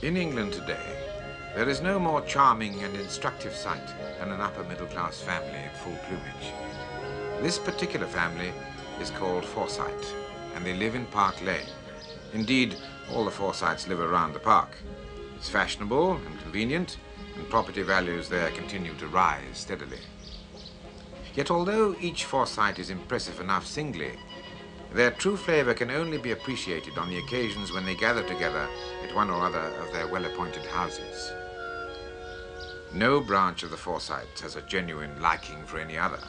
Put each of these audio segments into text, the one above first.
In England today, there is no more charming and instructive sight than an upper-middle-class family in full plumage. This particular family is called Forsyte, and they live in Park Lane. Indeed, all the Forsytes live around the park. It's fashionable and convenient, and property values there continue to rise steadily. Yet although each Forsyte is impressive enough singly, their true flavor can only be appreciated on the occasions when they gather together at one or other of their well-appointed houses. No branch of the Forsytes has a genuine liking for any other,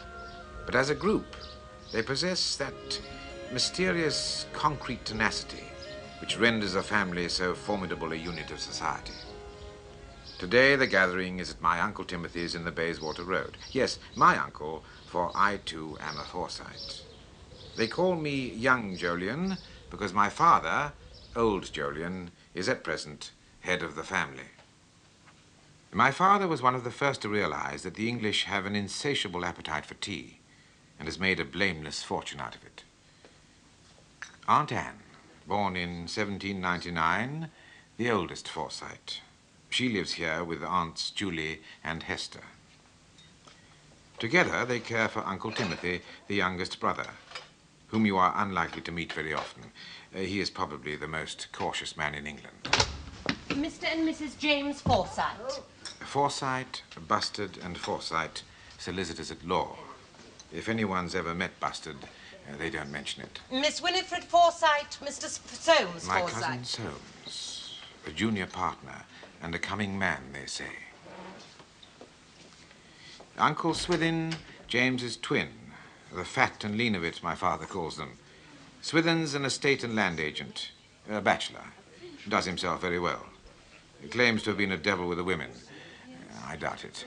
but as a group, they possess that mysterious concrete tenacity which renders a family so formidable a unit of society. Today, the gathering is at my Uncle Timothy's in the Bayswater Road. Yes, my uncle, for I too am a Forsyte. They call me young Jolyon because my father, old Jolyon, is at present head of the family. My father was one of the first to realize that the English have an insatiable appetite for tea and has made a blameless fortune out of it. Aunt Anne, born in 1799, the oldest Forsyte. She lives here with Aunts Julie and Hester. Together, they care for Uncle Timothy, the youngest brother, whom you are unlikely to meet very often. He is probably the most cautious man in England. Mr. and Mrs. James Forsyte. Forsyte, Bustard, and Forsyte, solicitors at law. If anyone's ever met Bustard, they don't mention it. Miss Winifred Forsyte, Mr. Soames My Forsyte. cousin Soames, a junior partner and a coming man, they say. Uncle Swithin, James's twin. The fat and lean of it, my father calls them. Swithin's an estate and land agent, a bachelor. Does himself very well. He claims to have been a devil with the women. I doubt it.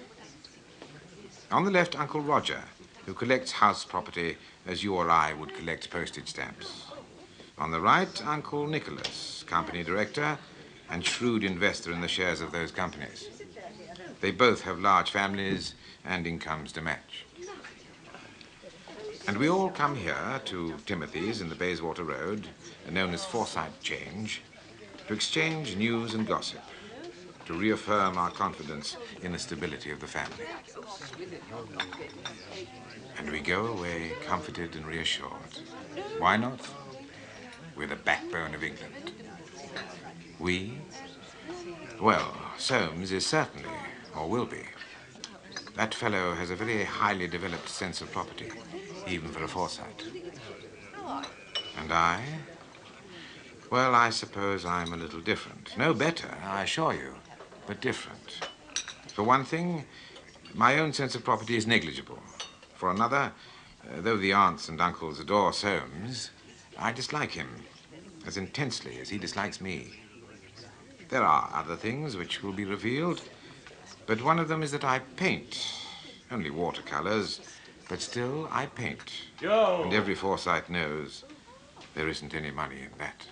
On the left, Uncle Roger, who collects house property as you or I would collect postage stamps. On the right, Uncle Nicholas, company director and shrewd investor in the shares of those companies. They both have large families and incomes to match. And we all come here to Timothy's in the Bayswater Road, known as Forsyte Change, to exchange news and gossip, to reaffirm our confidence in the stability of the family. And we go away comforted and reassured. Why not? We're the backbone of England. We? Well, Soames is certainly, or will be. That fellow has a very highly developed sense of property, even for a Forsyte. And I? Well, I suppose I'm a little different. No better, I assure you, but different. For one thing, my own sense of property is negligible. For another, though the aunts and uncles adore Soames, I dislike him as intensely as he dislikes me. There are other things which will be revealed, but one of them is that I paint. Only watercolors, but still I paint. Joe. And every Forsyte knows there isn't any money in that.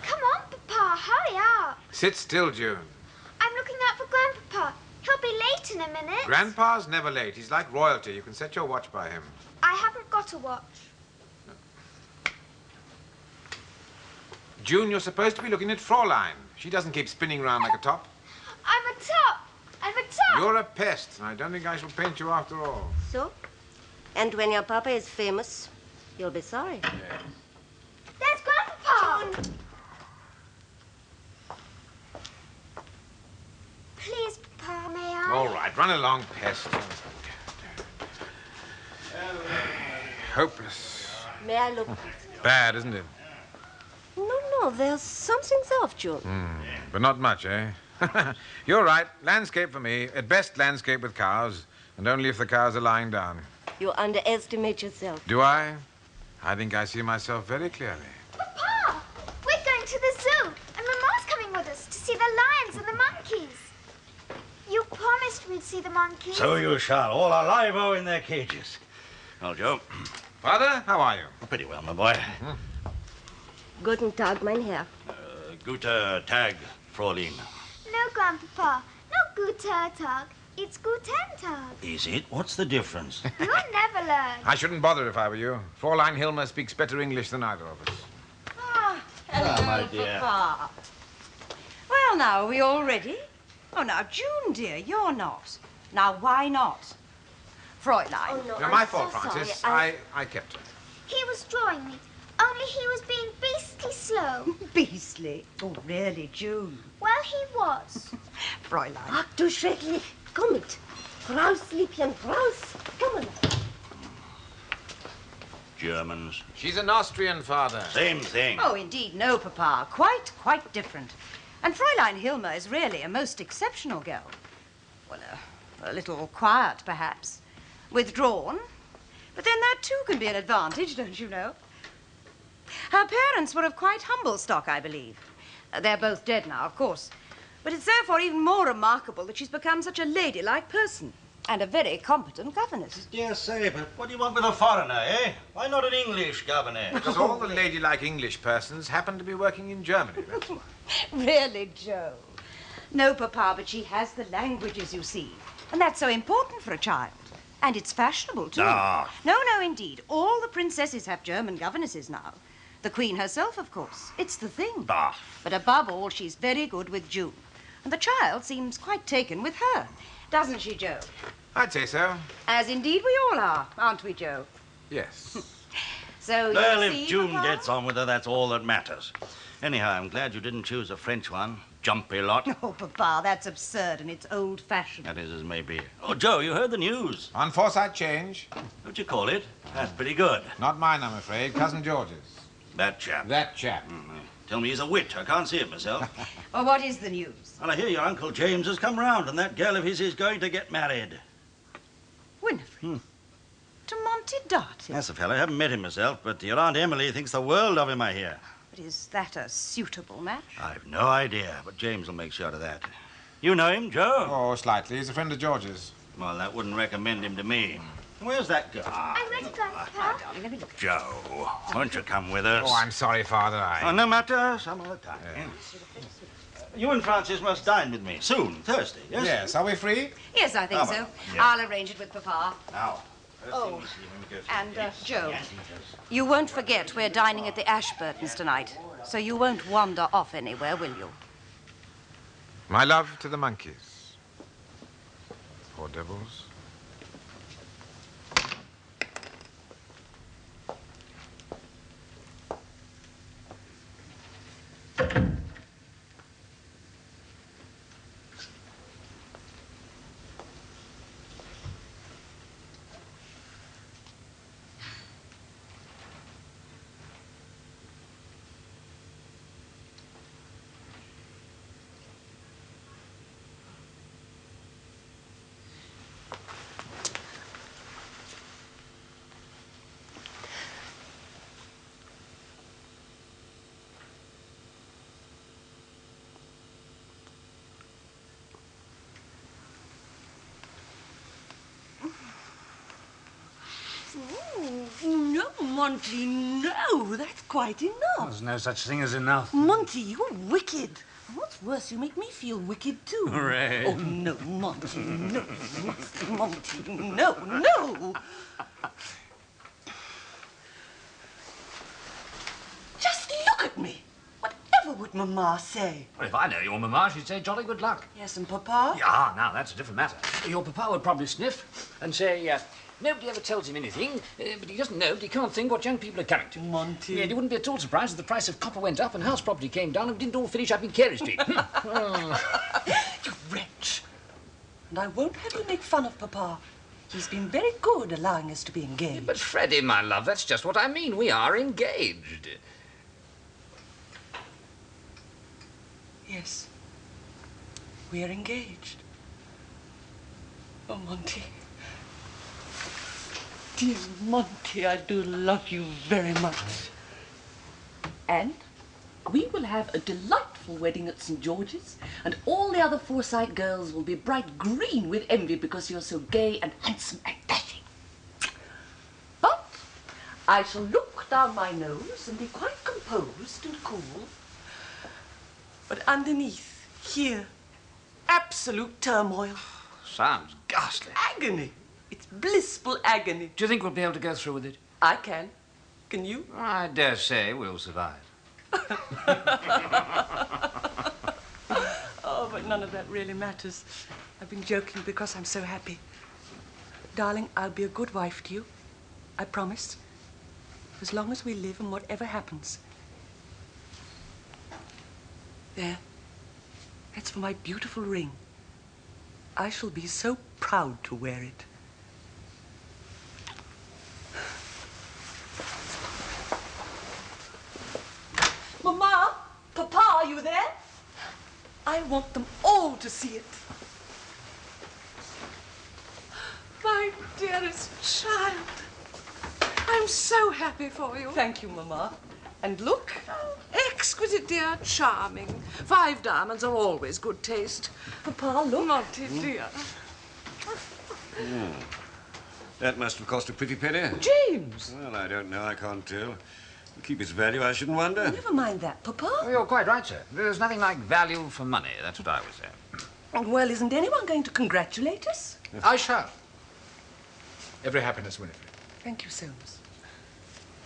Come on, Papa, hurry up. Sit still, June. I'm looking out for Grandpapa. He'll be late in a minute. Grandpa's never late. He's like royalty. You can set your watch by him. I haven't got a watch. June, you're supposed to be looking at Fraulein. She doesn't keep spinning around like a top. I'm a top. I'm a top. You're a pest, and I don't think I shall paint you after all. So? And when your papa is famous, you'll be sorry. Yes. There's Grandpapa. Please, Papa, may I? All right, run along, pest. hopeless. May I look? Bad, isn't it? No, there's something's off, June. But not much, eh? You're right. Landscape for me. At best, landscape with cows, and only if the cows are lying down. You underestimate yourself. Do I? I think I see myself very clearly. Papa, we're going to the zoo, and Mama's coming with us to see the lions and the monkeys. You promised we'd see the monkeys. So you shall, all alive in their cages. Well, Joe. Father, how are you? Pretty well, my boy. Guten Tag, mein Herr. Gute Tag, Fräulein. No, Grandpapa, not guter Tag. It's guten Tag. Is it? What's the difference? You'll never learn. I shouldn't bother if I were you. Fräulein Hilmer speaks better English than either of us. Hello, my dear. Papa. Well, now, are we all ready? Oh, now, June, dear, you're not. Now, why not? Fräulein. Oh, no, Now, my I'm fault, so Francis. sorry. I kept her. He was drawing me, only he was being beastly slow. Beastly. Oh, really, June? Well, he was. Fräulein. Ach, du schrecklich. Komm mit. Raus, Liebchen, raus. Come on. Germans. She's an Austrian, Father. Same thing. Oh, indeed, no, Papa. Quite different. And Fräulein Hilmer is really a most exceptional girl. Well, a little quiet, perhaps. Withdrawn. But then that, too, can be an advantage, don't you know? Her parents were of quite humble stock, I believe. They're both dead now, of course. But it's therefore even more remarkable that she's become such a ladylike person and a very competent governess. Dare say, but what do you want with a foreigner, eh? Why not an English governor? Because all the ladylike English persons happen to be working in Germany, that's why. Really, Joe? No, Papa, but she has the languages, you see. And that's so important for a child. And it's fashionable, too. Ah. No, indeed. All the princesses have German governesses now. The Queen herself, of course. It's the thing. Ah. But above all, she's very good with June. And the child seems quite taken with her. Doesn't she, Joe? I'd say so. As indeed we all are, aren't we, Joe? Yes. So, Well, you if see, June Papa? gets on with her, that's all that matters. Anyhow, I'm glad you didn't choose a French one. Jumpy lot. Oh, Papa, that's absurd and it's old-fashioned. That is as may be. Oh, Joe, you heard the news. On Forsyte change? What'd you call it? That's pretty good. Not mine, I'm afraid. Cousin George's. That chap. That chap. Tell me he's a wit. I can't see it myself. Well, what is the news? Well, I hear your Uncle James has come round and that girl of his is going to get married. Winifred. To Monty Darty. That's the fellow. I haven't met him myself, but your Aunt Emily thinks the world of him, I hear. But is that a suitable match? I've no idea, but James will make sure of that. You know him, Joe? Oh, slightly. He's a friend of George's. Well, that wouldn't recommend him to me. Where's that girl? I'm ready, Grandpapa. Darling, let me look. Joe, won't you come with us? Oh, I'm sorry, Father. Oh, no matter, some other time. You and Francis must dine with me soon, Thursday, yes? Yes, are we free? Yes, I think Oh, so. well, yeah. I'll arrange it with Papa. Now. Oh, and, Joe, you won't forget we're dining at the Ashburtons tonight, so you won't wander off anywhere, will you? My love to the monkeys. Poor devils. No, Monty, no. That's quite enough. There's no such thing as enough. Monty, you're wicked. And what's worse, you make me feel wicked, too. Hooray. Oh, no, Monty, no. Monty, no. Just look at me. Whatever would Mamma say? Well, if I know your mamma, she'd say jolly good luck. Yes, and Papa? Yeah, now, that's a different matter. Your papa would probably sniff and say, nobody ever tells him anything, but he doesn't know, but he can't think what young people are coming to. Monty. Yeah, he wouldn't be at all surprised if the price of copper went up and house property came down and we didn't all finish up in Carey Street. You wretch. And I won't have you make fun of Papa. He's been very good allowing us to be engaged. But Freddie, my love, that's just what I mean. We are engaged. Yes. We're engaged. Oh, Monty. Dear Monty, I do love you very much. And we will have a delightful wedding at St. George's, and all the other Forsyte girls will be bright green with envy because you're so gay and handsome and dashing. But I shall look down my nose and be quite composed and cool. But underneath, here, absolute turmoil. Sounds ghastly. Agony. It's blissful agony. Do you think we'll be able to go through with it? I can. Can you? I dare say we'll survive. Oh, but none of that really matters. I've been joking because I'm so happy. Darling, I'll be a good wife to you. I promise. As long as we live and whatever happens. There. That's for my beautiful ring. I shall be so proud to wear it. Mama, Papa, are you there? I want them all to see it. My dearest child, I'm so happy for you. Thank you, Mama. And look, exquisite, dear, charming. 5 diamonds are always good taste. Papa, look. Monty, dear. That must have cost a pretty penny. James! Well, I don't know. I can't tell. To keep its value, I shouldn't wonder. Never mind that, Papa. Oh, you're quite right, sir. There's nothing like value for money. That's what I would say. Well, isn't anyone going to congratulate us? I shall. Every happiness, Winifred. Thank you, Soames.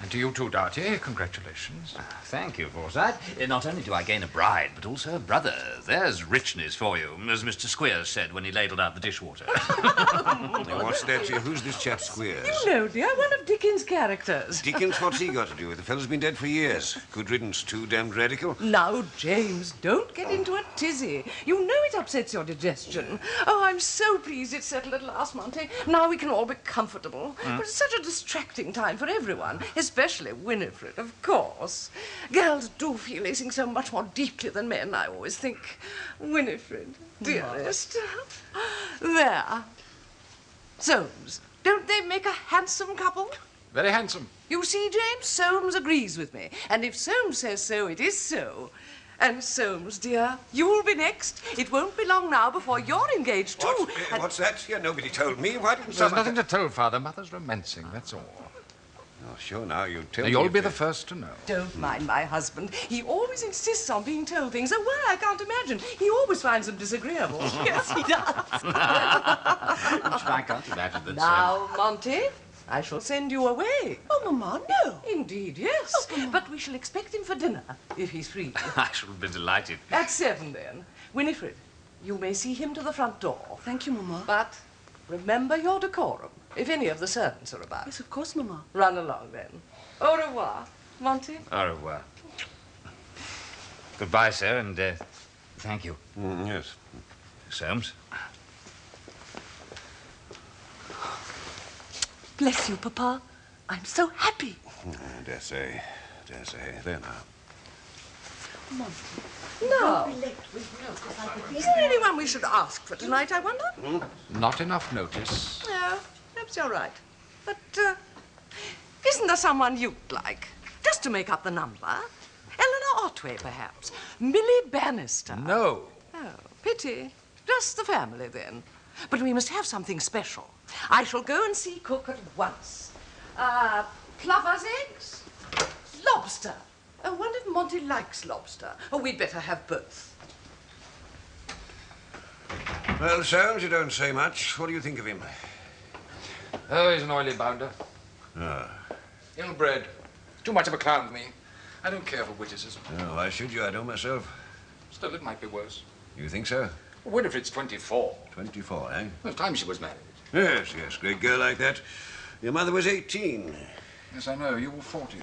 And to you too, Darty. Congratulations. Thank you, Forsyte. Not only do I gain a bride, but also a brother. There's richness for you, as Mr. Squeers said when he ladled out the dishwater. Now, what's that? Who's this chap Squeers? You know, dear, one of Dickens' characters. Dickens? What's he got to do with it? The fellow's been dead for years. Good riddance, too damned radical. Now, James, don't get into a tizzy. You know it upsets your digestion. Oh, I'm so pleased it's settled at last, Monty. Now we can all be comfortable. But it's such a distracting time for everyone, especially Winifred, of course. Girls do feel they sing so much more deeply than men, I always think. Winifred, dearest. There. Soames, don't they make a handsome couple? Very handsome. You see, James, Soames agrees with me. And if Soames says so, it is so. And Soames, dear, you'll be next. It won't be long now before you're engaged, too. What's that? Here, nobody told me. Why didn't There's someone... nothing to tell, Father. Mother's romancing, that's all. Oh, sure, now you tell Now, me. you'll be the first to know. Don't mind my husband. He always insists on being told things. Oh, why, I can't imagine. He always finds them disagreeable. Yes, he does. I can't imagine that. Now, Monty, I shall send you away. Oh, Mamma, no. Indeed, yes. Oh, but we shall expect him for dinner, if he's free. I shall be delighted. At 7, then. Winifred, you may see him to the front door. Thank you, Mamma. But remember your decorum, if any of the servants are about. Yes, of course, Mamma. Run along, then. Au revoir, Monty. Au revoir. Goodbye, sir, and thank you. Yes. Soames. Bless you, Papa. I'm so happy. I dare say. There now. Monty. No. Is there anyone we should ask for tonight, I wonder? Not enough notice. No, perhaps you're right. But isn't there someone you'd like? Just to make up the number? Eleanor Otway, perhaps. Millie Bannister. No. Oh, pity. Just the family, then. But we must have something special. I shall go and see cook at once. Plover's eggs? Lobster. I wonder if Monty likes lobster. Oh, we'd better have both. Well, Soames, you don't say much. What do you think of him? Oh, he's an oily bounder. Ah. Ill-bred. Too much of a clown with me. I don't care for witticism. Oh, why should you? I don't myself. Still, it might be worse. You think so? Winifred's 24. 24, eh? Well, time she was married. Yes, great girl like that. Your mother was 18. Yes, I know. You were 40.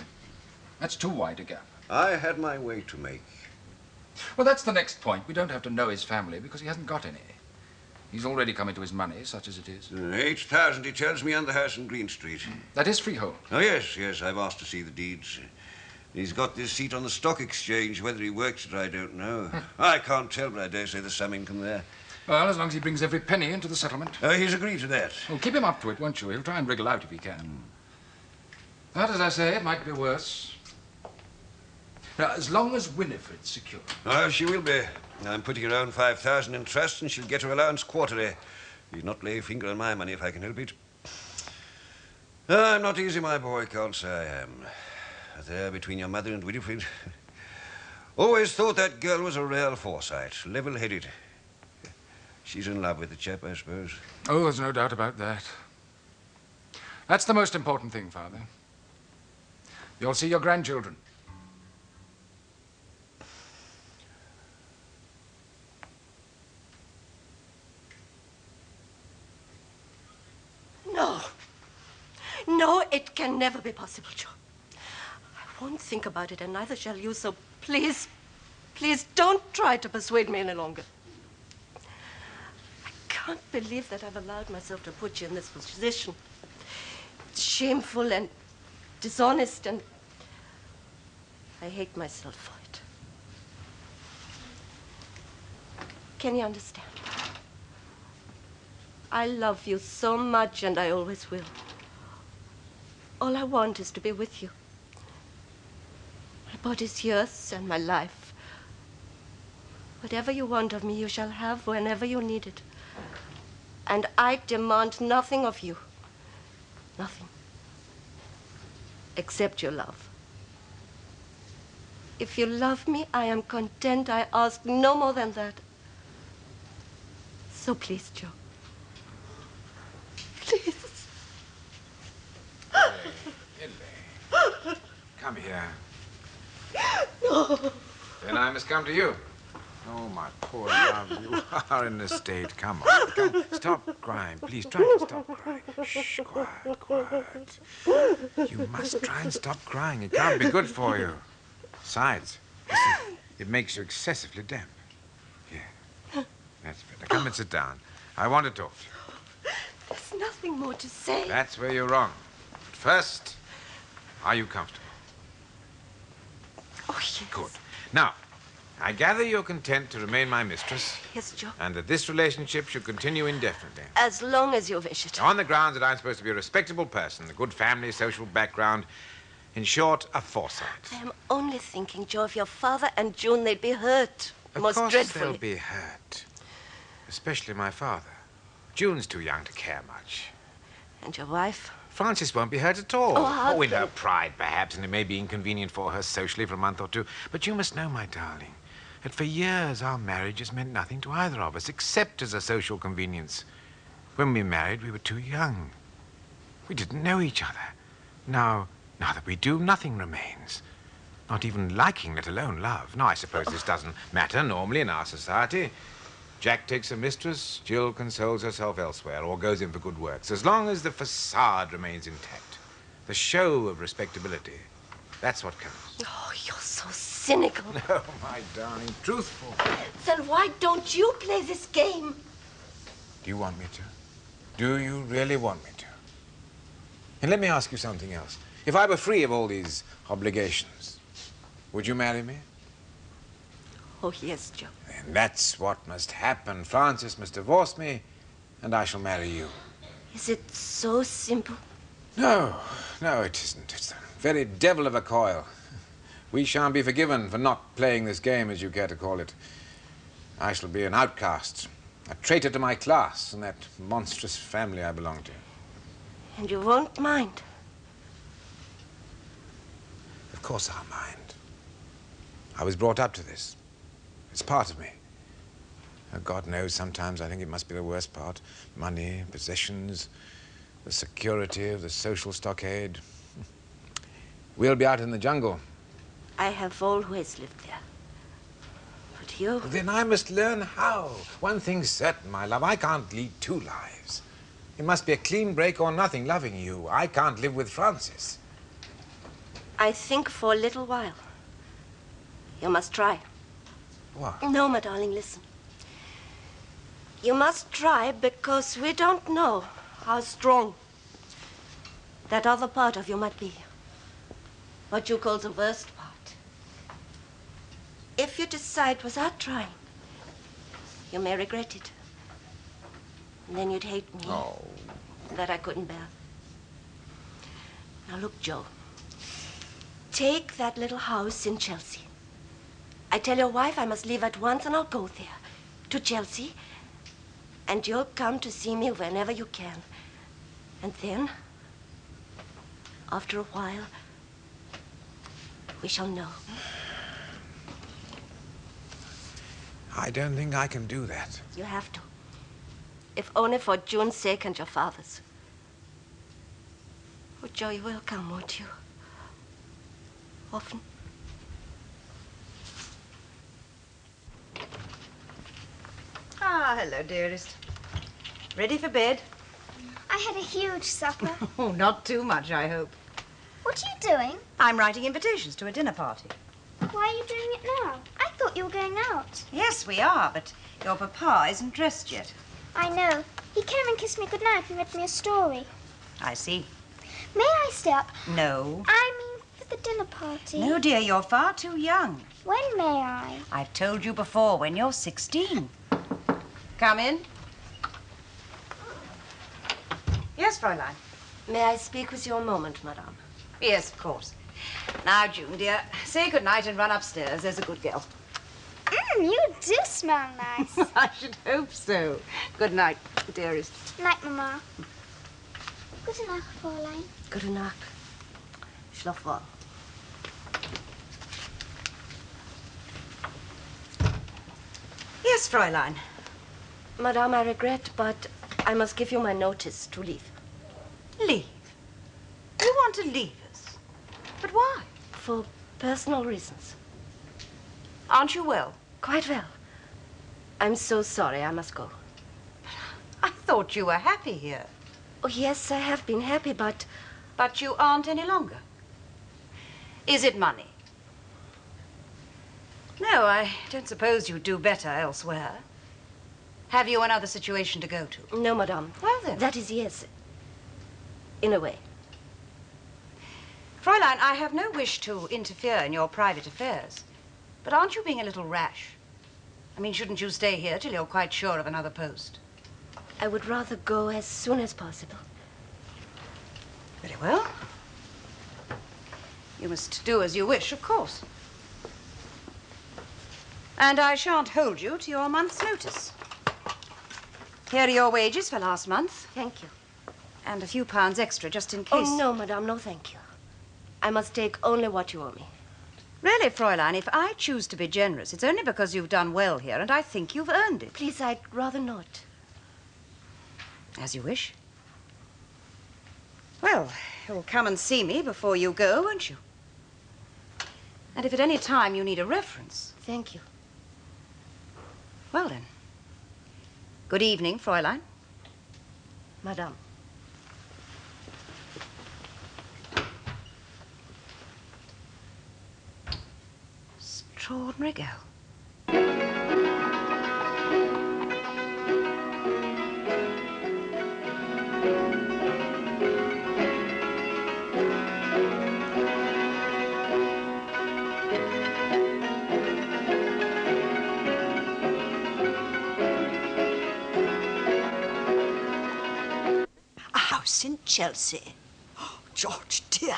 That's too wide a gap. I had my way to make. Well, that's the next point. We don't have to know his family because he hasn't got any. He's already come into his money, such as it is. 8,000, he tells me, on the house in Green Street. That is freehold. Oh, yes, yes, I've asked to see the deeds. He's got this seat on the stock exchange. Whether he works it, I don't know. I can't tell, but I dare say there's some income there. Well, as long as he brings every penny into the settlement. He's agreed to that. Well, keep him up to it, won't you? He'll try and wriggle out if he can. But, as I say, it might be worse. Now, as long as Winifred's secure. Oh, she will be. I'm putting her own 5,000 in trust, and she'll get her allowance quarterly. She'll not lay a finger on my money if I can help it. I'm not easy, my boy, can't say I am. There, between your mother and Winifred. Always thought that girl was a real Forsyte, level-headed. She's in love with the chap, I suppose. Oh, there's no doubt about that. That's the most important thing, Father. You'll see your grandchildren. No. No, it can never be possible, Joe. I won't think about it, and neither shall you, so please, please don't try to persuade me any longer. I can't believe that I've allowed myself to put you in this position. It's shameful and dishonest, and I hate myself for it. Can you understand? I love you so much, and I always will. All I want is to be with you. My body's yours and my life. Whatever you want of me, you shall have whenever you need it. And I demand nothing of you. Nothing. Except your love. If you love me, I am content. I ask no more than that. So please, Joe. Please. Come here. No. Then I must come to you. Oh, my poor love, you are in a state. Come on. Come. Stop crying. Please try to stop crying. Shh, quiet, quiet. You must try and stop crying. It can't be good for you. Besides, listen, it makes you excessively damp. Here. That's better. Come and sit down. I want to talk to you. There's nothing more to say. That's where you're wrong. But first, are you comfortable? Oh, yes. Good. Now, I gather you're content to remain my mistress. Yes, Joe. And that this relationship should continue indefinitely. As long as you wish it. On the grounds that I'm supposed to be a respectable person, a good family, social background. In short, a Forsyte. I am only thinking, Joe, of your father and June. They'd be hurt. Most Of course dreadfully. they'll be hurt. Especially my father. June's too young to care much. And your wife? Frances won't be hurt at all. Oh, how in can- her pride, perhaps, and it may be inconvenient for her socially for a month or two. But you must know, my darling, that for years our marriage has meant nothing to either of us, except as a social convenience. When we married, we were too young. We didn't know each other. Now that we do, nothing remains. Not even liking, let alone love. Now, I suppose this doesn't matter normally in our society. Jack takes a mistress, Jill consoles herself elsewhere, or goes in for good works. As long as the facade remains intact, the show of respectability, that's what counts. Oh, you're so cynical. No, my darling, truthful. Then why don't you play this game? Do you want me to? Do you really want me to? And let me ask you something else. If I were free of all these obligations, would you marry me? Oh, yes, Joe. And that's what must happen. Frances must divorce me, and I shall marry you. Is it so simple? No, it isn't. It's the very devil of a coil. We shan't be forgiven for not playing this game, as you care to call it. I shall be an outcast, a traitor to my class and that monstrous family I belong to. And you won't mind? Of course I'll mind. I was brought up to this. It's part of me. Oh, God knows, sometimes I think it must be the worst part. Money, possessions, the security of the social stockade. We'll be out in the jungle. I have always lived there. But you... Then I must learn how. One thing's certain, my love, I can't lead two lives. It must be a clean break or nothing loving you. I can't live with Frances. I think for a little while. You must try. What? No, my darling, listen. You must try, because we don't know how strong that other part of you might be. What you call the worst part. If you decide without trying, you may regret it. And then you'd hate me. Oh. That I couldn't bear. Now look, Joe. Take that little house in Chelsea. I tell your wife I must leave at once, and I'll go there, to Chelsea. And you'll come to see me whenever you can. And then, after a while, we shall know. I don't think I can do that. You have to. If only for June's sake and your father's. Oh, Joe, you will come, won't you? Often. Ah, hello, dearest. Ready for bed? I had a huge supper. Oh, not too much, I hope. What are you doing? I'm writing invitations to a dinner party. Why are you doing it now? I thought you were going out. Yes, we are, but your papa isn't dressed yet. I know. He came and kissed me goodnight and read me a story. I see. May I stay up? No. I mean, for the dinner party. No, dear, you're far too young. When may I? I've told you before, when you're 16. Come in. Yes, Fräulein. May I speak with you a moment, madame? Yes, of course. Now, June, dear, say goodnight and run upstairs. There's a good girl. You do smell nice. I should hope so. Good night, dearest. Night, Mama. Gute Nacht, Fräulein. Gute Nacht. Schlaf wohl. Yes, Fräulein. Madame, I regret, but I must give you my notice to leave. Leave? You want to leave us? But why? For personal reasons. Aren't you well? Quite well. I'm so sorry. I must go. I thought you were happy here. Oh, yes, I have been happy, but... But you aren't any longer. Is it money? No, I don't suppose you'd do better elsewhere. Have you another situation to go to? No, madame. Well, then. That is yes. In a way. Fräulein, I have no wish to interfere in your private affairs. But aren't you being a little rash? I mean, shouldn't you stay here till you're quite sure of another post? I would rather go as soon as possible. Very well. You must do as you wish, of course. And I shan't hold you to your month's notice. Here are your wages for last month. Thank you. And a few pounds extra, just in case. Oh, no, madame, no, thank you. I must take only what you owe me. Really, Fräulein, if I choose to be generous, it's only because you've done well here, and I think you've earned it. Please, I'd rather not. As you wish. Well, you'll come and see me before you go, won't you? And if at any time you need a reference... Thank you. Well, then. Good evening, Fräulein. Madame. Extraordinary girl. A house in Chelsea. Oh, George, dear,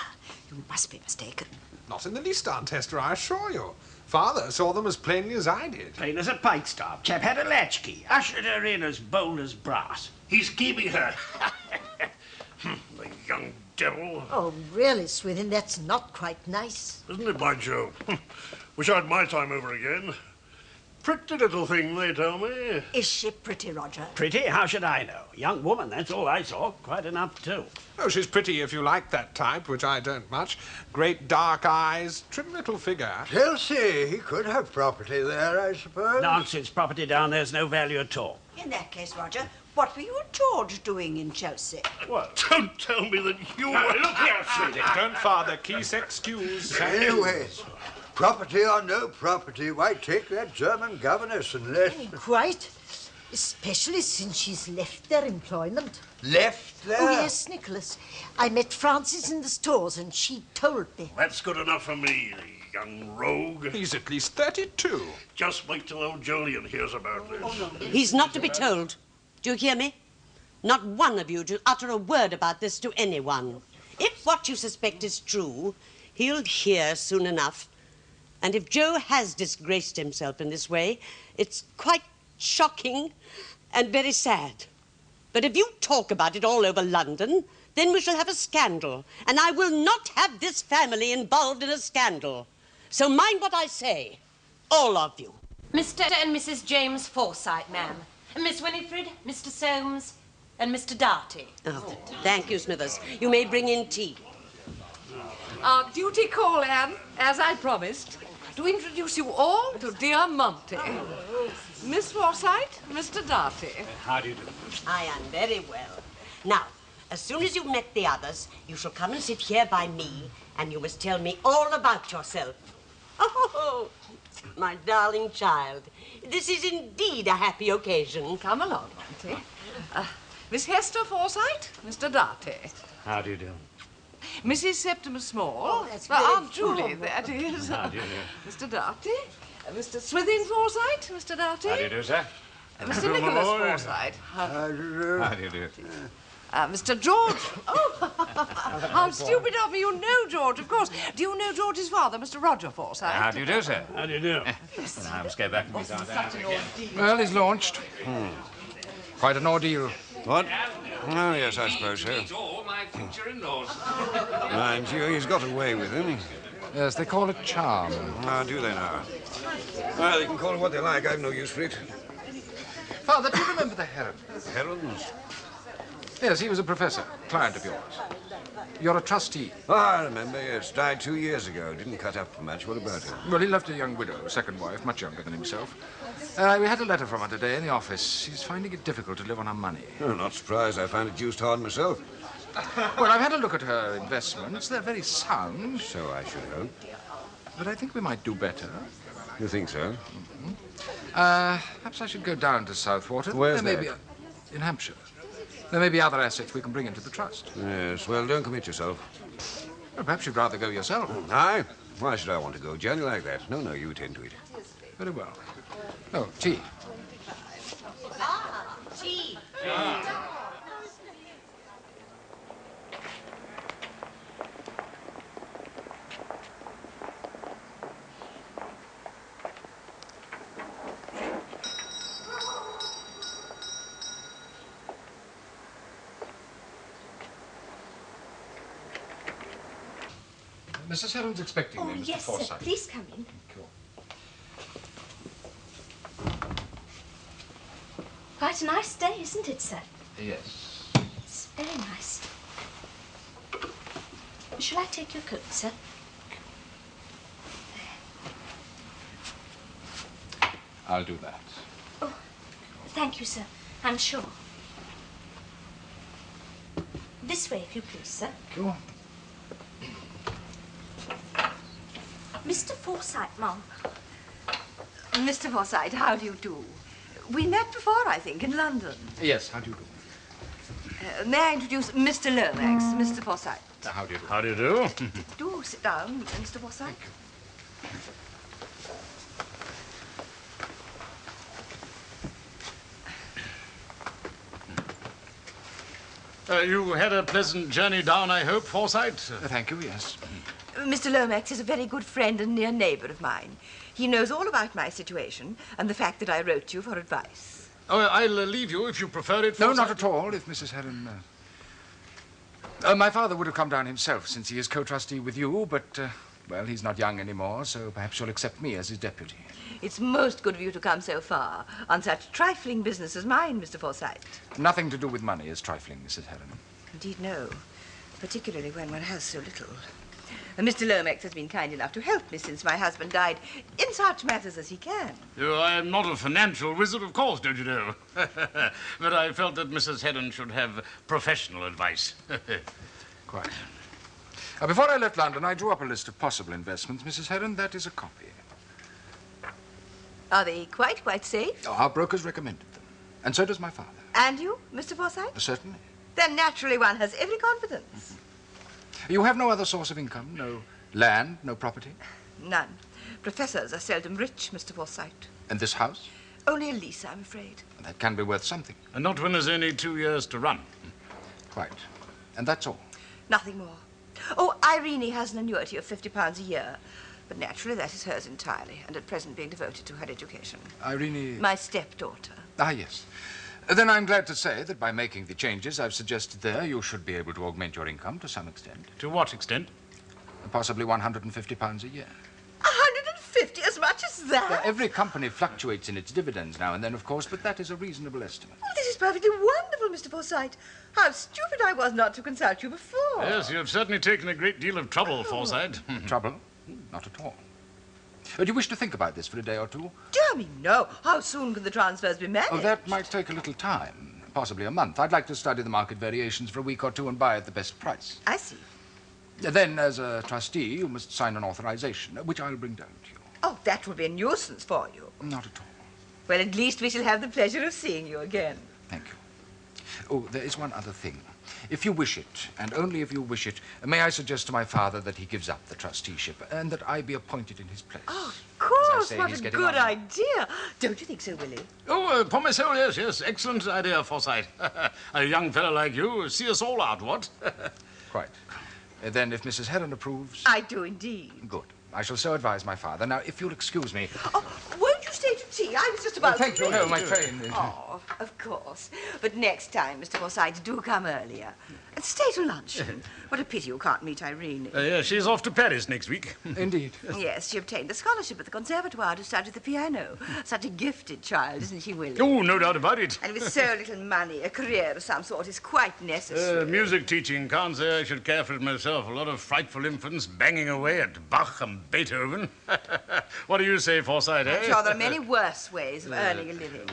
you must be mistaken. Not in the least, Aunt Hester, I assure you. Father saw them as plainly as I did. Plain as a pikestaff. Chap had a latchkey. Ushered her in as bold as brass. He's keeping her. The young devil. Oh, really, Swithin, that's not quite nice. Isn't it, by Jove? Wish I had my time over again. Pretty little thing, they tell me. Is she pretty, Roger? Pretty? How should I know? Young woman, that's all I saw. Quite enough, too. Oh, she's pretty if you like that type, which I don't much. Great dark eyes, trim little figure. Chelsea, he could have property there, I suppose. Nonsense. Property down there's no value at all. In that case, Roger, what were you and George doing in Chelsea? What? Don't tell me that you Now, were... look here, Swithin. Don't, Father. Keys excuse. Anyways, property or no property, why take that German governess unless... Quite. Especially since she's left their employment. Left there? Oh, yes, Nicholas. I met Frances in the stores and she told me. That's good enough for me, the young rogue. He's at least 32. Just wait till old Jolyon hears about this. He's not to be told. Do you hear me? Not one of you to utter a word about this to anyone. If what you suspect is true, he'll hear soon enough. And if Joe has disgraced himself in this way, it's quite shocking and very sad. But if you talk about it all over London, then we shall have a scandal. And I will not have this family involved in a scandal. So mind what I say, all of you. Mr. and Mrs. James Forsyte, ma'am. Miss Winifred, Mr. Soames, and Mr. Darty. Oh, thank you, Smithers. You may bring in tea. Our duty call, Anne, as I promised, to introduce you all to dear Monty. Miss Forsyte, Mr. Darty. How do you do? I am very well. Now, as soon as you've met the others, you shall come and sit here by me, and you must tell me all about yourself. Oh, my darling child, this is indeed a happy occasion. Come along, Monty. Miss Hester Forsyte, Mr. Darty. How do you do? Mrs. Septimus Small. Oh, that's very Aunt Julie, formal. that is. How do you do? Mr. Darty. Mr. Swithin Forsyte, Mr. Darty. How do you do, sir? Mr. Nicholas Forsyte. How do you do? Mr. George. Oh, how stupid of me. You know George, of course. Do you know George's father, Mr. Roger Forsyte? How do you do, sir? How do you do? I must go back and meet Aunt Anne again. Well, he's launched. Quite an ordeal. What? Oh, yes, I suppose so. Meet all my future in-laws. Mind you, he's got away with him. Yes, they call it charm. Ah, do they now? Well, they can call it what they like. I've no use for it. Father, do you remember the Heron? Herons? Yes, he was a professor, client of yours. You're a trustee. Oh, I remember, yes. Died 2 years ago. Didn't cut up much. What about him? Well, he left a young widow, second wife, much younger than himself. We had a letter from her today in the office. She's finding it difficult to live on her money. Oh, not surprised. I find it deuced hard myself. Well, I've had a look at her investments. They're very sound. So I should hope. But I think we might do better. You think so? Mm-hmm. Perhaps I should go down to Southwater. Where's there that? may be in Hampshire. There may be other assets we can bring into the trust. Yes, well, don't commit yourself. Well, perhaps you'd rather go yourself. Aye? Why should I want to go? Journey like that? No, you attend to it. Very well. Oh, tea. Ah, tea. Mrs. Heron's expecting me, Mr. Yes, sir. Forsyte. Please come in. Cool. Quite a nice day, isn't it, sir? Yes. It's very nice. Shall I take your coat, sir? I'll do that. Oh, thank you, sir. I'm sure. This way, if you please, sir. Cool. Mr. Forsyte, Mum. Mr. Forsyte, how do you do? We met before, I think, in London. Yes, how do you do? May I introduce Mr. Lomax, Mr. Forsyte? How do you do? How do you do? Do sit down, Mr. Forsyte. You had a pleasant journey down, I hope, Forsyte? Thank you, yes. Mr. Lomax is a very good friend and near neighbour of mine. He knows all about my situation and the fact that I wrote you for advice. Oh, I'll leave you if you prefer it, No, Forsyte. not at all, if Mrs. Heron... my father would have come down himself, since he is co-trustee with you, but, well, he's not young anymore, so perhaps you'll accept me as his deputy. It's most good of you to come so far on such trifling business as mine, Mr. Forsyte. Nothing to do with money is trifling, Mrs. Heron. Indeed, no. Particularly when one has so little. Mr. Lomax has been kind enough to help me since my husband died in such matters as he can. Oh, I'm not a financial wizard, of course, don't you know? But I felt that Mrs. Heron should have professional advice. Quite. Before I left London, I drew up a list of possible investments, Mrs. Heron. That is a copy. Are they quite safe? Our brokers recommended them. And so does my father. And you, Mr. Forsyte? Certainly. Then naturally one has every confidence. You have no other source of income? No land, no property? None. Professors are seldom rich, Mr. Forsyte. And this house? Only a lease, I'm afraid. That can be worth something. And not when there's only 2 years to run. Quite. And that's all? Nothing more. Oh, Irene has an annuity of £50 a year. But naturally that is hers entirely, and at present being devoted to her education. Irene... My stepdaughter. Ah, yes. Then I'm glad to say that by making the changes I've suggested there, you should be able to augment your income to some extent. To what extent? Possibly £150 a year. 150? As much as that? Every company fluctuates in its dividends now and then, of course, but that is a reasonable estimate. Oh, this is perfectly wonderful, Mr. Forsyte. How stupid I was not to consult you before. Yes, you have certainly taken a great deal of trouble, Forsyte. Trouble? Not at all. Do you wish to think about this for a day or two? Dear me, no. How soon can the transfers be managed? Oh, that might take a little time, possibly a month. I'd like to study the market variations for a week or two and buy at the best price. I see. Then, as a trustee, you must sign an authorization, which I'll bring down to you. Oh, that will be a nuisance for you. Not at all. Well, at least we shall have the pleasure of seeing you again. Thank you. Oh, there is one other thing. If you wish it, and only if you wish it, may I suggest to my father that he gives up the trusteeship and that I be appointed in his place? Oh, of course. say, What he's a getting good on. idea. Don't you think so, Willie? Oh, upon my soul, yes, yes. Excellent idea, Forsyte. A young fellow like you, see us all out, what? Quite. Then, if Mrs. Heron approves... I do indeed. Good. I shall so advise my father. Now, if you'll excuse me... Oh, won't you stay to tea? I was just about thank to you. No, leave. my train is... Oh, of course. But next time, Mr. Forsyte, do come earlier. And stay to luncheon. What a pity you can't meet Irene. Yeah, she's off to Paris next week. Indeed. Yes, she obtained a scholarship at the Conservatoire to study the piano. Such a gifted child, isn't she, Willie? Oh, no doubt about it. And with so little money, a career of some sort is quite necessary. Music teaching, can't say I should care for it myself. A lot of frightful infants banging away at Bach and Beethoven. What do you say, Forsyte, eh? I'm sure there are many worse ways of earning a living.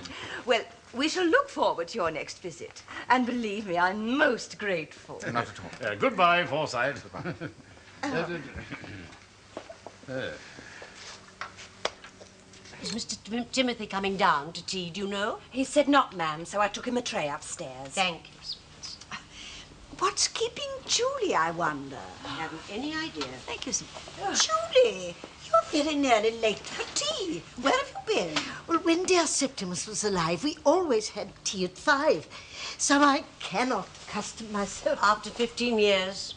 Well, we shall look forward to your next visit. And believe me, I'm most grateful. Not at all. Goodbye, Forsyte. Is Mr. Timothy coming down to tea, do you know? He said not, ma'am, so I took him a tray upstairs. Thank you. What's keeping Julie, I wonder? I haven't any idea. Thank you, sir. Julie, you're very nearly late for tea. Where have you been? Well, when dear Septimus was alive, we always had tea at 5. So I cannot accustom myself. After 15 years?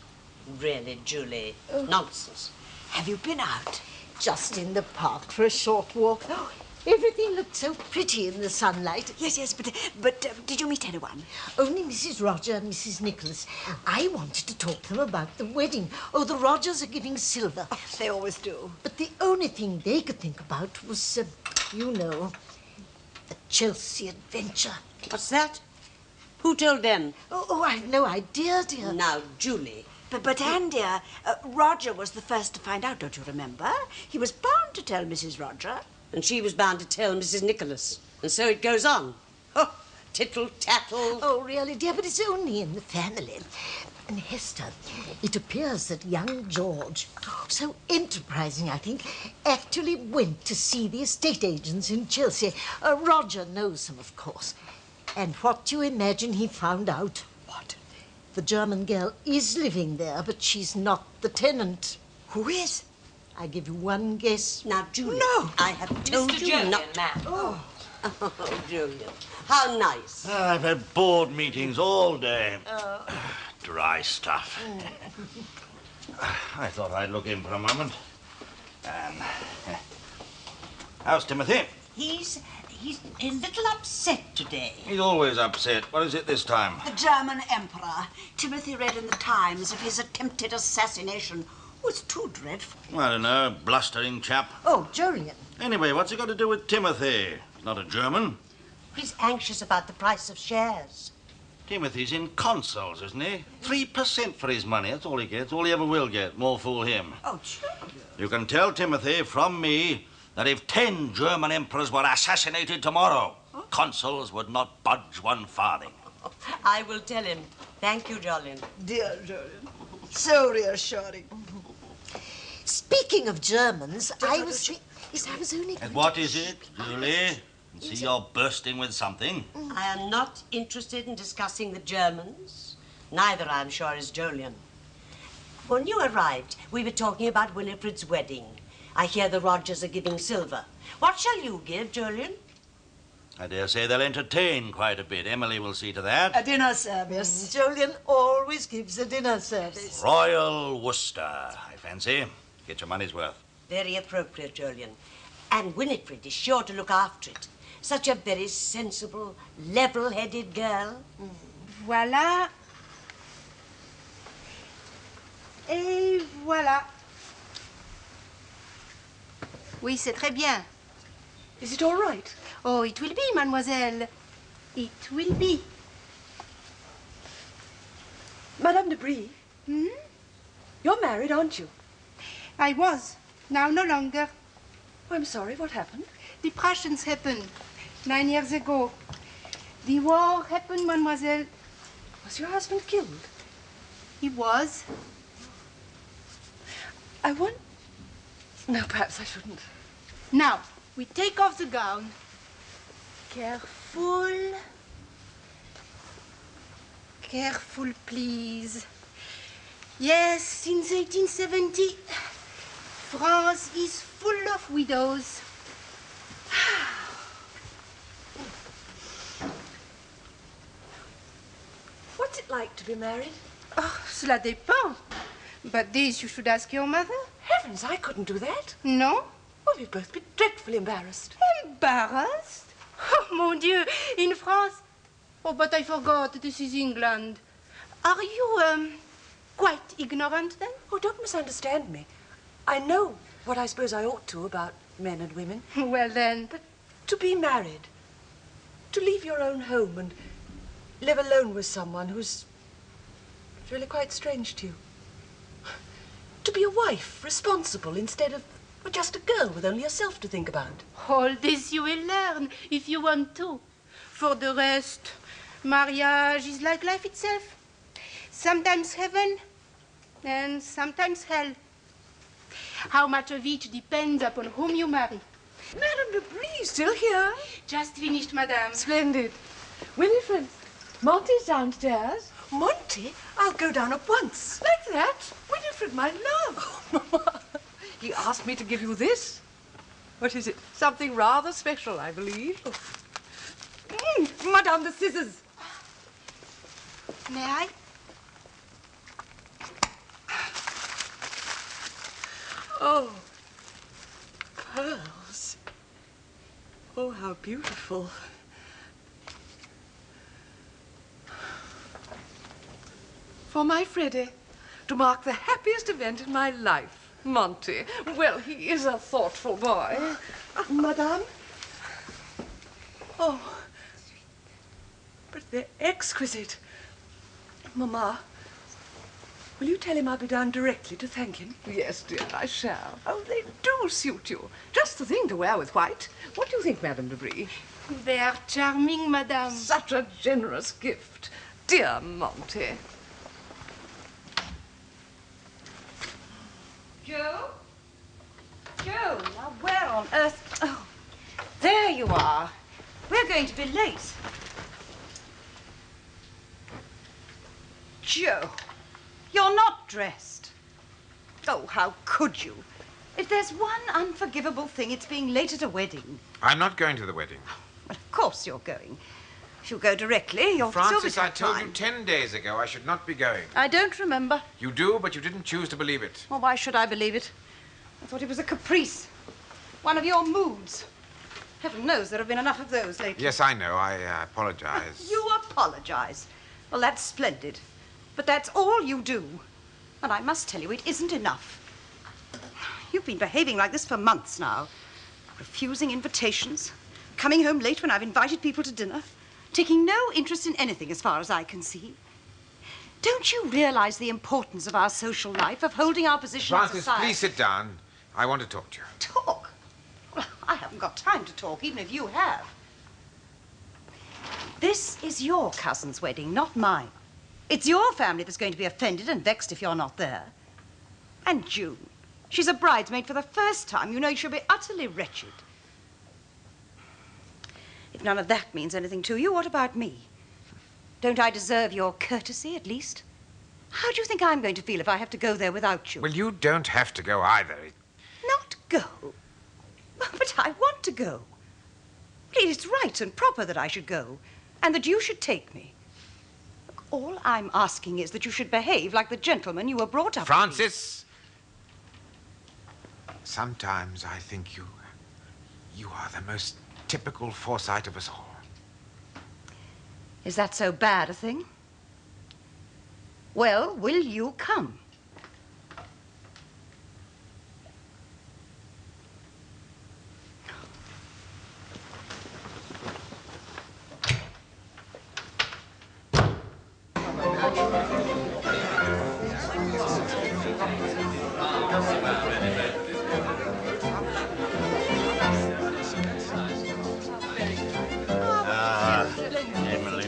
Really, Julie. Nonsense. Have you been out? Just in the park for a short walk. Oh, everything looked so pretty in the sunlight. Yes, but did you meet anyone? Only Mrs. Roger and Mrs. Nicholas. I wanted to talk to them about the wedding. Oh, the Rogers are giving silver. Oh, they always do. But the only thing they could think about was, you know, the Chelsea adventure. What's that? Who told them? Oh, I've no idea, dear. Now, Julie. But Anne, dear, Roger was the first to find out, don't you remember? He was bound to tell Mrs. Roger. And she was bound to tell Mrs. Nicholas. And so it goes on. Oh, tittle-tattle. Oh, really, dear, but it's only in the family. And Hester, it appears that young George, so enterprising, I think, actually went to see the estate agents in Chelsea. Roger knows them, of course. And what do you imagine he found out? What? The German girl is living there, but she's not the tenant. Who is? I give you one guess. Now, Julian. No. I have told Mr. you Julian, not... ma'am. Oh, Julian. How nice. I've had board meetings all day. Dry stuff. I thought I'd look in for a moment. How's Timothy? He's a little upset today. He's always upset. What is it this time? The German Emperor. Timothy read in the Times of his attempted assassination. Oh, it's too dreadful. I don't know, blustering chap. Oh, Julian. Anyway, what's it got to do with Timothy? He's not a German. He's anxious about the price of shares. Timothy's in consols, isn't he? 3% for his money. That's all he gets. All he ever will get. More fool him. Oh, Julian. You can tell Timothy from me that if 10 German emperors were assassinated tomorrow, consuls would not budge one farthing. I will tell him. Thank you, Julian. Dear Julian. So reassuring. Speaking of Germans, I was only... And what is it, Julie? See, you're bursting with something. I am not interested in discussing the Germans. Neither, I'm sure, is Jolyon. When you arrived, we were talking about Winifred's wedding. I hear the Rogers are giving silver. What shall you give, Jolyon? I dare say they'll entertain quite a bit. Emily will see to that. A dinner service. Jolyon always gives a dinner service. Royal Worcester, I fancy. Get your money's worth. Very appropriate, Jolyon. And Winifred is sure to look after it. Such a very sensible, level-headed girl. Voilà. Et voilà. Oui, c'est très bien. Is it all right? Oh, it will be, mademoiselle. It will be. Madame de Brie? Hmm? You're married, aren't you? I was. Now no longer. Oh, I'm sorry, what happened? The Prussians happened 9 years ago. The war happened, mademoiselle. Was your husband killed? He was. I want... No, perhaps I shouldn't. Now, we take off the gown. Careful. Careful, please. Yes, since 1870, France is full of widows. What's it like to be married? Oh, cela dépend. But this you should ask your mother. Heavens, I couldn't do that. No? Well, we'd both be dreadfully embarrassed. Embarrassed? Oh, mon Dieu, in France? Oh, but I forgot, this is England. Are you, quite ignorant then? Oh, don't misunderstand me. I know what I suppose I ought to about men and women. Well, then... But to be married, to leave your own home and live alone with someone who's really quite strange to you. To be a wife, responsible, instead of just a girl with only herself to think about. All this you will learn if you want to. For the rest, marriage is like life itself. Sometimes heaven and sometimes hell. How much of each depends upon whom you marry. Madame de Brie, still here? Just finished, madame. Splendid. Winifred, Monty's downstairs. Monty? I'll go down at once. Like that? Winifred, my love. Oh, Mama. He asked me to give you this. What is it? Something rather special, I believe. Madame, the scissors. May I? Oh, pearls. Oh, how beautiful. For my Freddie, to mark the happiest event in my life. Monty, well, he is a thoughtful boy. Madame? Oh, but they're exquisite. Mamma, will you tell him I'll be down directly to thank him? Yes, dear, I shall. Oh, they do suit you. Just the thing to wear with white. What do you think, Madame de Brie? They are charming, madame. Such a generous gift. Dear Monty. Joe? Joe, now where on earth... Oh, there you are. We're going to be late. Joe, you're not dressed. Oh, how could you? If there's one unforgivable thing, it's being late at a wedding. I'm not going to the wedding. Well, of course you're going. If you go directly, you'll still be Francis, I told time. you 10 days ago I should not be going. I don't remember. You do, but you didn't choose to believe it. Well, why should I believe it? I thought it was a caprice. One of your moods. Heaven knows there have been enough of those lately. Yes, I know. I apologize. You apologize. Well, that's splendid. But that's all you do. And I must tell you, it isn't enough. You've been behaving like this for months now. Refusing invitations, coming home late when I've invited people to dinner, taking no interest in anything as far as I can see. Don't you realize the importance of our social life, of holding our position in Francis, society? please sit down. I want to talk to you. Talk? Well, I haven't got time to talk, even if you have. This is your cousin's wedding, not mine. It's your family that's going to be offended and vexed if you're not there. And June, she's a bridesmaid for the first time. You know she'll be utterly wretched. If none of that means anything to you, what about me? Don't I deserve your courtesy, at least? How do you think I'm going to feel if I have to go there without you? Well, you don't have to go either. Not go? But I want to go. Please, it's right and proper that I should go, and that you should take me. Look, all I'm asking is that you should behave like the gentleman you were brought up Francis! Sometimes I think you are the most typical Forsyte of us all. Is that so bad a thing? Well, will you come? Emily.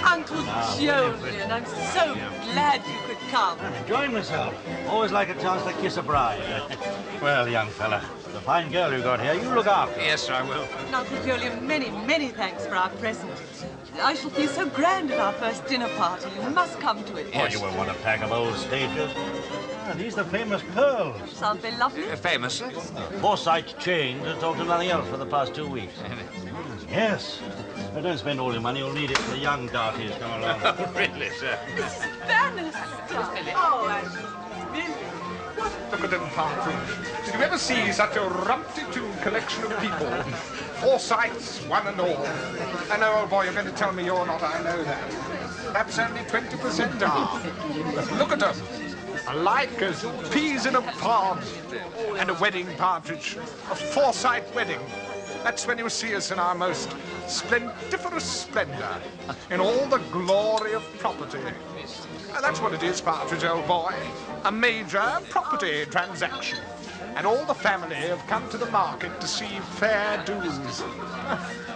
Uncle Jolyon, I'm so glad you could come. I'm enjoying myself. Always like a chance to kiss a bride. Well, young fella, the fine girl you got here, you look after. Yes, I will. And Uncle Jolyon, many, many thanks for our present. I shall feel so grand at our first dinner party. You must come to it. Oh, you will want a pack of old stages. Ah, these are the famous pearls. Aren't they lovely? Famous? Forsythe chained to talk to nothing else for the past 2 weeks. Yes. But don't spend all your money. You'll need it for the young darkies come along. Really, sir? This is Bannister. Oh, and really. Look at them, Partridge. Did you ever see such a rumpty-too collection of people? Forsytes, one and all. I know, old boy, you're going to tell me you're not. I know that. Perhaps only 20% are. But look at them. Alike as peas in a pod. And a wedding, Partridge. A Forsyte wedding. That's when you see us in our most splendiferous splendor. In all the glory of property. And that's what it is, Partridge, old boy. A major property transaction. And all the family have come to the market to see fair dues.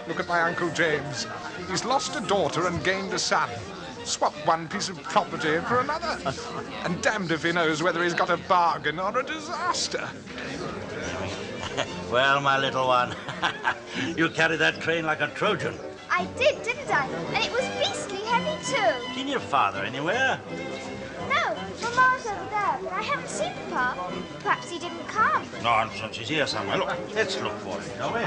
Look at my Uncle James. He's lost a daughter and gained a son. Swapped one piece of property for another. And damned if he knows whether he's got a bargain or a disaster. Well, my little one, you carried that train like a Trojan. I did, didn't I? And it was beastly heavy, too. Seen your father anywhere? No, Mama's over there, but I haven't seen Papa. Perhaps he didn't come. Nonsense, he's here somewhere. Look, let's look for him, shall we?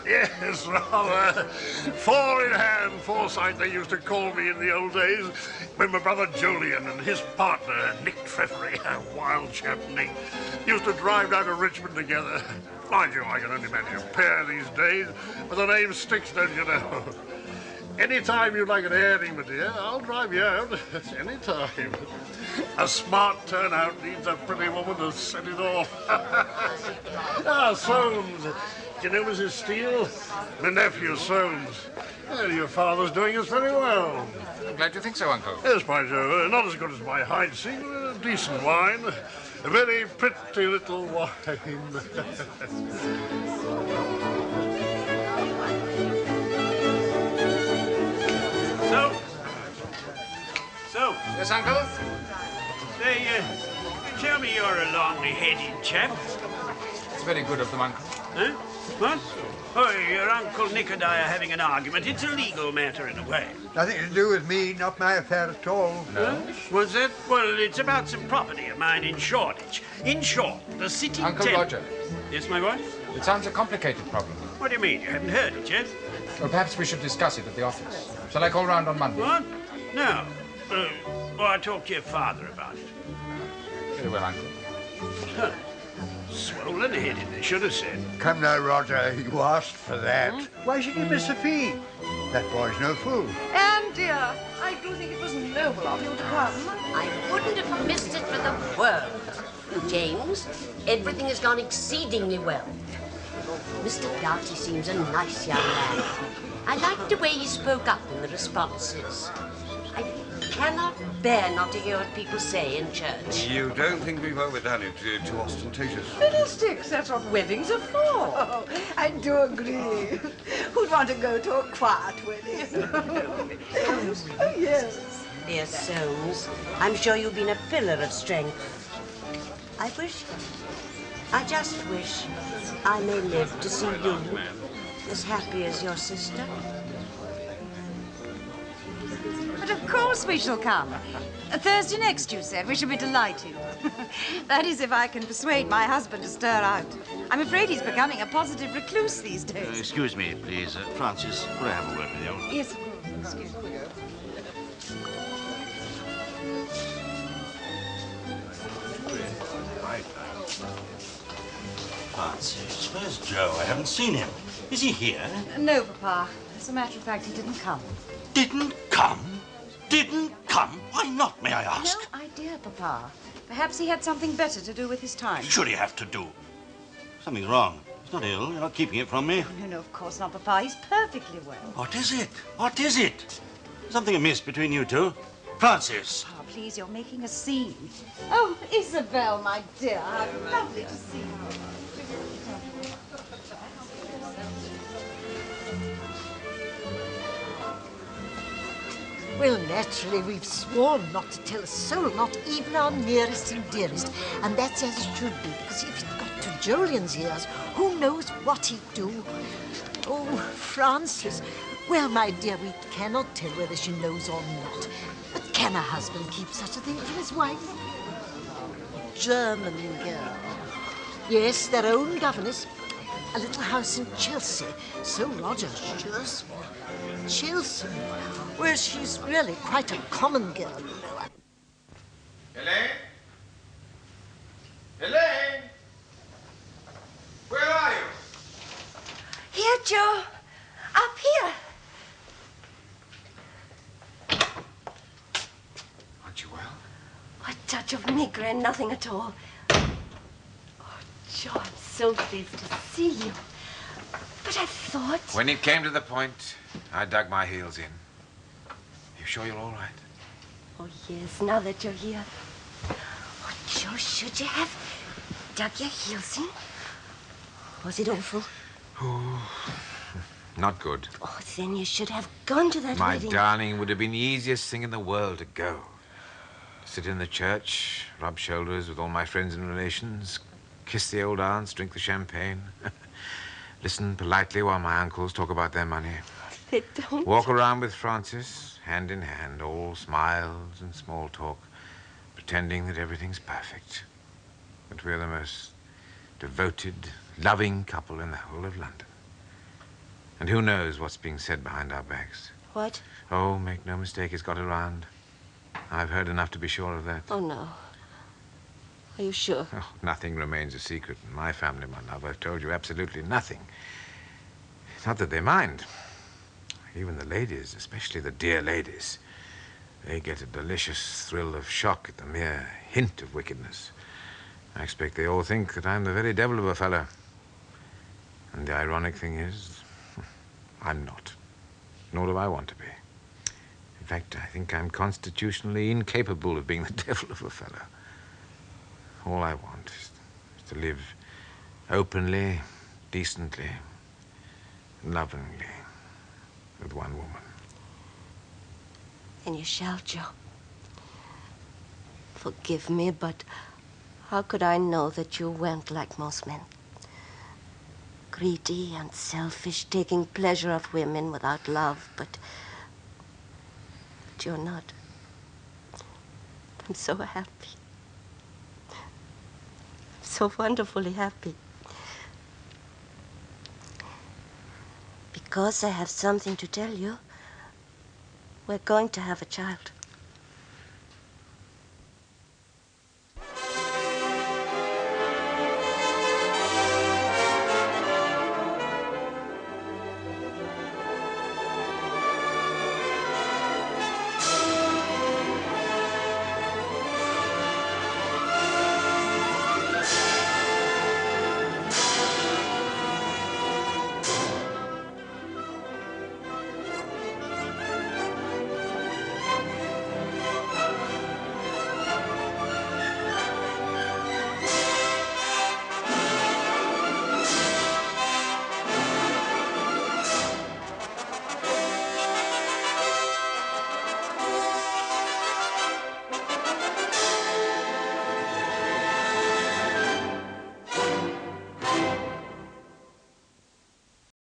Yes, rather. Four in hand, Forsythe, they used to call me in the old days, when my brother Jolyon and his partner, Nick Treffery, a wild chap, Nick, used to drive down to Richmond together. Mind you, I can only manage a pair these days, but the name sticks, don't you know? Any time you'd like an airing, my dear, I'll drive you out. Any time. A smart turnout needs a pretty woman to set it off. Ah, Soames. Do you know Mrs. Steele? My nephew, Soames. Well, your father's doing us very well. I'm glad you think so, Uncle. Yes, by Jove. Not as good as my Hindsight, but a decent wine. A very pretty little wine. So. Yes, Uncle? Say, tell me you're a long-headed chap. It's very good of them, Uncle. Huh? What? Oh, your Uncle Nick and I are having an argument. It's a legal matter in a way. Nothing to do with me, not my affair at all. No? What's that? Well, it's about some property of mine in Shoreditch. In short, the city Uncle Roger. Yes, my boy? It sounds a complicated problem. What do you mean? You haven't heard it yet? Well, perhaps we should discuss it at the office. Shall I call round on Monday? What? No. Well, I'll talk to your father about it. Very well, Uncle. Huh. Swollen-headed, they should have said. Come now, Roger, you asked for that. Why should you miss a fee? That boy's no fool. Anne, dear, I do think it was noble of you to come. I wouldn't have missed it for the world. James, everything has gone exceedingly well. Mr. Darcy seems a nice young man. I liked the way he spoke up in the responses. I cannot bear not to hear what people say in church. You don't think we've overdone it, too ostentatious? Fiddlesticks, that's what weddings are for. Oh, I do agree. Who'd want to go to a quiet wedding? Oh, yes. Dear Soames, I'm sure you've been a pillar of strength. I wish I just wish I may live to see you as happy as your sister. But of course we shall come. Thursday next, you said. We shall be delighted. That is, if I can persuade my husband to stir out. I'm afraid he's becoming a positive recluse these days. Excuse me, please. Francis, could I have a word with you? Yes, of course. Excuse me. Francis, where's Joe? I haven't seen him. Is he here? No, Papa. As a matter of fact, he didn't come. Didn't come? Didn't come? Why not, may I ask? No idea, Papa. Perhaps he had something better to do with his time. Should he have to do? Something's wrong. He's not ill. You're not keeping it from me. No, of course not, Papa. He's perfectly well. What is it? What is it? Something amiss between you two? Francis! Oh, please, you're making a scene. Oh, Isabel, my dear. How lovely to see you. Well, naturally, we've sworn not to tell a soul, not even our nearest and dearest. And that's as it should be, because if it got to Jolyon's ears, who knows what he'd do? Oh, Francis. Well, my dear, we cannot tell whether she knows or not. But can a husband keep such a thing from his wife? German girl. Yes, their own governess. A little house in Chelsea. So Roger assures me. Chelsea. Well, she's really quite a common girl, you know. Elaine? Elaine? Where are you? Here, Joe. Up here. Aren't you well? A touch of migraine, nothing at all. Oh, Joe, I'm so pleased to see you. But I thought... When it came to the point, I dug my heels in. You sure you're all right? Oh, yes, now that you're here. Oh, Joe, should you have dug your heels in? Was it awful? Oh, not good. Oh, then you should have gone to that My wedding. darling, would have been the easiest thing in the world to go. Sit in the church, rub shoulders with all my friends and relations, kiss the old aunts, drink the champagne, listen politely while my uncles talk about their money. They don't. Walk around with Francis, hand in hand, all smiles and small talk, pretending that everything's perfect. That we're the most devoted, loving couple in the whole of London. And who knows what's being said behind our backs? What? Oh, make no mistake, it's got around. I've heard enough to be sure of that. Oh, no. Are you sure? Oh, nothing remains a secret in my family, my love. I've told you absolutely nothing. It's not that they mind. Even the ladies, especially the dear ladies, they get a delicious thrill of shock at the mere hint of wickedness. I expect they all think that I'm the very devil of a fellow. And the ironic thing is, I'm not. Nor do I want to be. In fact, I think I'm constitutionally incapable of being the devil of a fellow. All I want is to live openly, decently, lovingly with one woman. And you shall, Joe. Forgive me, but how could I know that you weren't like most men? Greedy and selfish, taking pleasure of women without love, but you're not. I'm so happy. I'm so wonderfully happy. Because I have something to tell you, we're going to have a child.